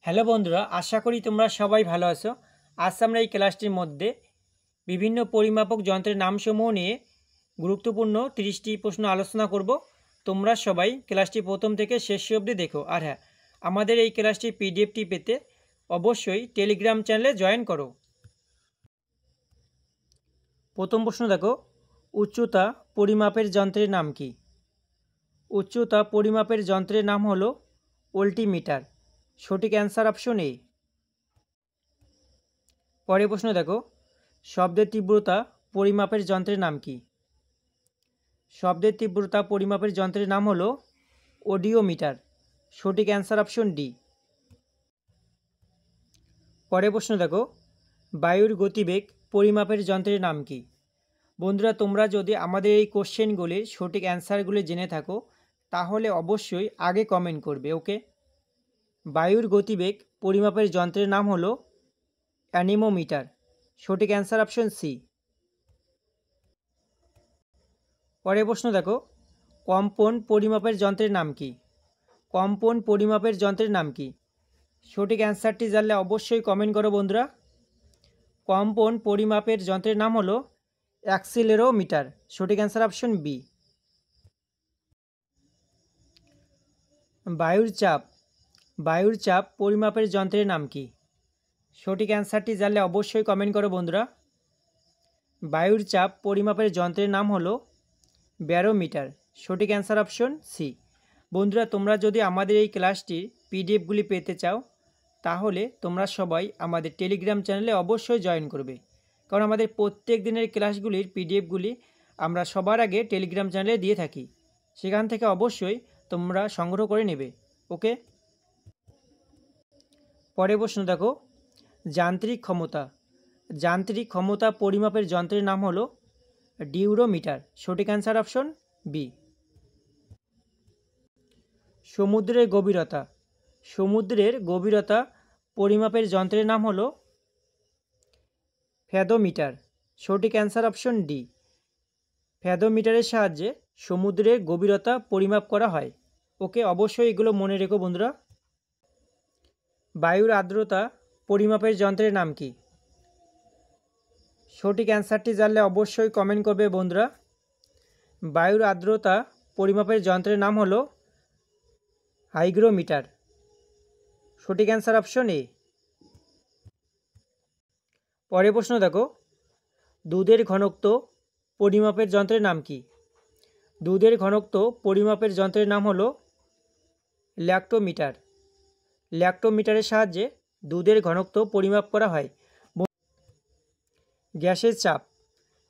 Hello বন্ধুরা, আশা করি তোমরা সবাই ভালো আছো। আজ আমরা এই ক্লাসটির মধ্যে বিভিন্ন পরিমাপক যন্ত্রের নামসমূহ নিয়ে গুরুত্বপূর্ণ 30টি প্রশ্ন আলোচনা করব। তোমরা সবাই ক্লাসটি প্রথম থেকে শেষ অবধি দেখো। আর হ্যাঁ, আমাদের এই ক্লাসটির পিডিএফটি পেতে অবশ্যই টেলিগ্রাম চ্যানেলে জয়েন করো। প্রথম প্রশ্ন দেখো, উচ্চতা পরিমাপের যন্ত্রের নাম কি? উচ্চতা পরিমাপের যন্ত্রের নাম হলো অল্টিমিটার। সঠিক অ্যান্সার অপশন এ। পরের প্রশ্ন দেখো, শব্দের তীব্রতা পরিমাপের যন্ত্রের নাম কি? শব্দের তীব্রতা পরিমাপের যন্ত্রের নাম হলো অডিওমিটার। সঠিক অ্যান্সার অপশন ডি। পরের প্রশ্ন দেখো, বায়ুর গতিবেগ পরিমাপের যন্ত্রের নাম কি? বন্ধুরা, তোমরা যদি আমাদের এই কোশ্চেনগুলির সঠিক অ্যান্সারগুলি জেনে থাকো তাহলে অবশ্যই আগে কমেন্ট করবে। ওকে, বায়ুর গতিবেগ পরিমাপের যন্ত্রের নাম হলো অ্যানিমোমিটার। সঠিক অ্যান্সার অপশন সি। পরের প্রশ্ন দেখো, কম্পন পরিমাপের যন্ত্রের নাম কি? কম্পন পরিমাপের যন্ত্রের নাম কি? সঠিক অ্যান্সারটি জানলে অবশ্যই কমেন্ট করো বন্ধুরা। কম্পন পরিমাপের যন্ত্রের নাম হলো অ্যাক্সিলেরোমিটার। সঠিক অ্যান্সার অপশন বি। বায়ুর চাপ পরিমাপের যন্ত্রের নাম কি? সঠিক অ্যান্সারটি জানলে অবশ্যই কমেন্ট করো বন্ধুরা। বায়ুর চাপ পরিমাপের যন্ত্রের নাম হলো ব্যারোমিটার। সঠিক অ্যান্সার অপশন সি। বন্ধুরা, তোমরা যদি আমাদের এই ক্লাসটির পিডিএফগুলি পেতে চাও তাহলে তোমরা সবাই আমাদের টেলিগ্রাম চ্যানেলে অবশ্যই জয়েন করবে, কারণ আমাদের প্রত্যেক দিনের ক্লাসগুলির পিডিএফগুলি আমরা সবার আগে টেলিগ্রাম চ্যানেলে দিয়ে থাকি। সেখান থেকে অবশ্যই তোমরা সংগ্রহ করে নেবে। ওকে, পরের প্রশ্ন দেখো, যান্ত্রিক ক্ষমতা পরিমাপের যন্ত্রের নাম হলো ডিউরোমিটার। সঠিক অ্যান্সার অপশন বি। সমুদ্রের গভীরতা পরিমাপের যন্ত্রের নাম হলো ফ্যাদোমিটার। সঠিক অ্যান্সার অপশন ডি। ফ্যাদোমিটারের সাহায্যে সমুদ্রের গভীরতা পরিমাপ করা হয়। ওকে, অবশ্যই এগুলো মনে রেখো বন্ধুরা। বায়ুর আর্দ্রতা পরিমাপের যন্ত্রের নাম কি? সঠিক অ্যান্সারটি জানলে অবশ্যই কমেন্ট করবে বন্ধুরা। বায়ুর আর্দ্রতা পরিমাপের যন্ত্রের নাম হলো হাইগ্রোমিটার। সঠিক অ্যান্সার অপশন এ। পরের প্রশ্ন দেখো, দুধের ঘনত্ব পরিমাপের যন্ত্রের নাম কি? দুধের ঘনত্ব পরিমাপের যন্ত্রের নাম হলো ল্যাক্টোমিটার। ল্যাক্টোমিটারের সাহায্যে দুধের ঘনত্ব পরিমাপ করা হয়।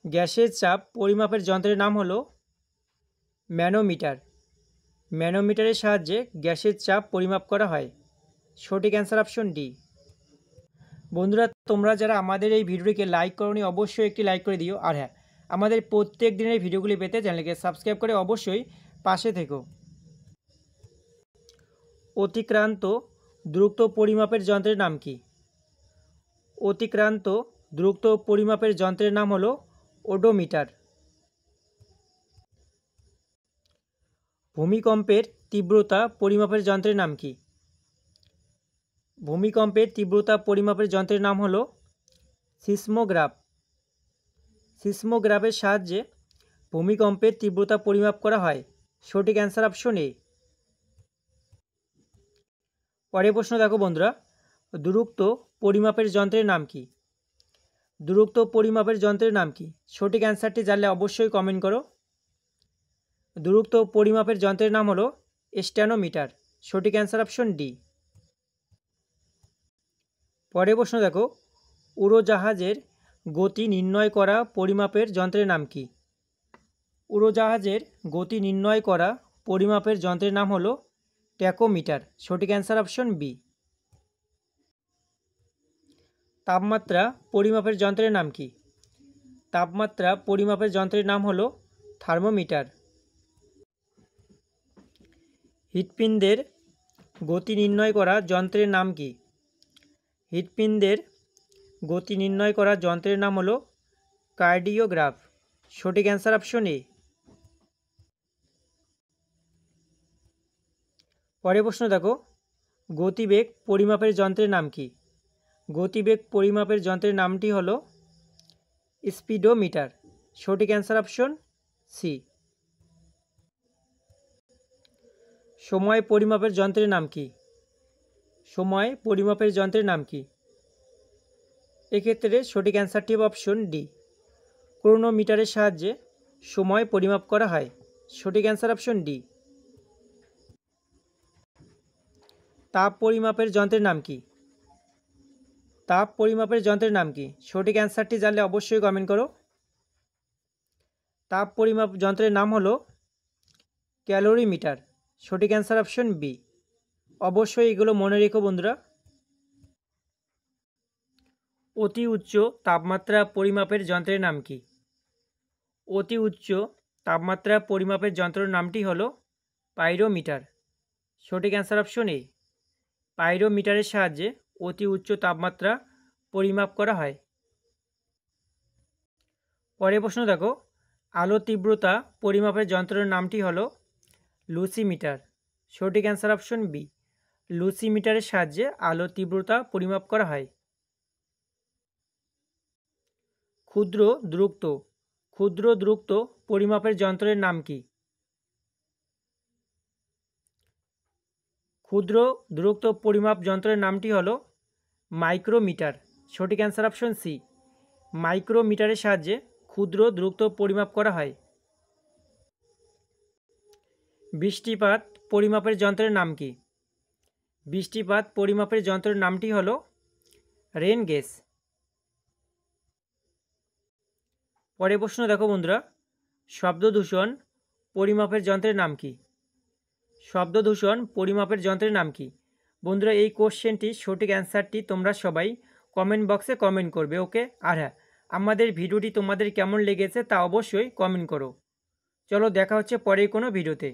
গ্যাসের চাপ পরিমাপের যন্ত্রের নাম হলো ম্যানোমিটার। ম্যানোমিটারের সাহায্যে গ্যাসের চাপ পরিমাপ করা হয়। সঠিক অ্যান্সার অপশন ডি। বন্ধুরা, তোমরা যারা আমাদের এই ভিডিওটিকে লাইক করোনি অবশ্যই একটি লাইক করে দিও। আর হ্যাঁ, আমাদের প্রত্যেক দিনের ভিডিওগুলি পেতে চ্যানেলকে সাবস্ক্রাইব করে অবশ্যই পাশে থেকো। অতিক্রান্ত দ্রুত পরিমাপের যন্ত্রের নাম কি? অতিক্রান্ত দ্রুত পরিমাপের যন্ত্রের নাম হলো ওডোমিটার। ভূমিকম্পের তীব্রতা পরিমাপের যন্ত্রের নাম কি? ভূমিকম্পের তীব্রতা পরিমাপের যন্ত্রের নাম হলো সিসমোগ্রাফ। সিসমোগ্রাফের সাহায্যে ভূমিকম্পের তীব্রতা পরিমাপ করা হয়। সঠিক অ্যান্সার অপশন এ। পরের প্রশ্ন দেখো বন্ধুরা, দূরত্ব পরিমাপের যন্ত্রের নাম কি? দূরত্ব পরিমাপের যন্ত্রের নাম কি? সঠিক অ্যান্সারটি জানলে অবশ্যই কমেন্ট করো। দূরত্ব পরিমাপের যন্ত্রের নাম হলো স্ট্যানোমিটার। সঠিক অ্যান্সার অপশন ডি। পরের প্রশ্ন দেখো, উড়োজাহাজের গতি নির্ণয় করা পরিমাপের যন্ত্রের নাম কি? উড়োজাহাজের গতি নির্ণয় করা পরিমাপের যন্ত্রের নাম হলো ট্যাকোমিটার। সঠিক অ্যান্সার অপশন বি। তাপমাত্রা পরিমাপের যন্ত্রের নাম কি? তাপমাত্রা পরিমাপের যন্ত্রের নাম হলো থার্মোমিটার। হৃৎপিণ্ডের গতি নির্ণয় করা যন্ত্রের নাম কি? হৃৎপিণ্ডের গতি নির্ণয় করা যন্ত্রের নাম হলো কার্ডিওগ্রাফ। সঠিক অ্যান্সার অপশন এ। পরের প্রশ্ন দেখো, গতিবেগ পরিমাপের যন্ত্রের নাম কি? গতিবেগ পরিমাপের যন্ত্রের নামটি হলো স্পিডোমিটার। সঠিক অ্যান্সার অপশন সি। সময় পরিমাপের যন্ত্রের নাম কি? সময় পরিমাপের যন্ত্রের নাম কি? এক্ষেত্রে সঠিক অ্যান্সারটি হবে অপশন ডি, ক্রোনোমিটারের সাহায্যে সময় পরিমাপ করা হয়। সঠিক অ্যান্সার অপশন ডি। তাপ পরিমাপের যন্ত্রের নাম কি? তাপ পরিমাপের যন্ত্রের নাম কি? সঠিক অ্যান্সারটি জানলে অবশ্যই কমেন্ট করো। তাপ পরিমাপ যন্ত্রের নাম হলো ক্যালোরিমিটার। সঠিক অ্যান্সার অপশন বি। অবশ্যই এগুলো মনে রেখো বন্ধুরা। অতি উচ্চ তাপমাত্রা পরিমাপের যন্ত্রের নাম কি? অতি উচ্চ তাপমাত্রা পরিমাপের যন্ত্রের নামটি হলো পাইরোমিটার। সঠিক অ্যান্সার অপশন এ। পাইরোমিটারের সাহায্যে অতি উচ্চ তাপমাত্রা পরিমাপ করা হয়। পরের প্রশ্ন দেখো, আলো তীব্রতা পরিমাপের যন্ত্রের নামটি হলো লুসিমিটার। সঠিক অ্যান্সার অপশন বি। লুসিমিটারের সাহায্যে আলো তীব্রতা পরিমাপ করা হয়। ক্ষুদ্র দ্রুক্ত পরিমাপের যন্ত্রের নাম কি? ক্ষুদ্র দ্রুক্ত পরিমাপ যন্ত্রের নামটি হলো মাইক্রোমিটার। সঠিক অ্যান্সার অপশন সি। মাইক্রোমিটারের সাহায্যে ক্ষুদ্র দ্রুক্ত পরিমাপ করা হয়। বৃষ্টিপাত পরিমাপের যন্ত্রের নাম কি? বৃষ্টিপাত পরিমাপের যন্ত্রের নামটি হলো রেন গেজ। পরের প্রশ্ন দেখো বন্ধুরা, শব্দ দূষণ পরিমাপের যন্ত্রের নাম কি? শব্দ দূষণ পরিমাপের যন্ত্রের নাম কি? বন্ধুরা এই কোশ্চেনটি সঠিক অ্যান্সারটি তোমরা সবাই কমেন্ট বক্সে কমেন্ট করবে, ওকে? আর হ্যাঁ, আমাদের ভিডিওটি তোমাদের কেমন লেগেছে তা অবশ্যই কমেন্ট করো। চলো দেখা হচ্ছে পরের কোনো ভিডিওতে।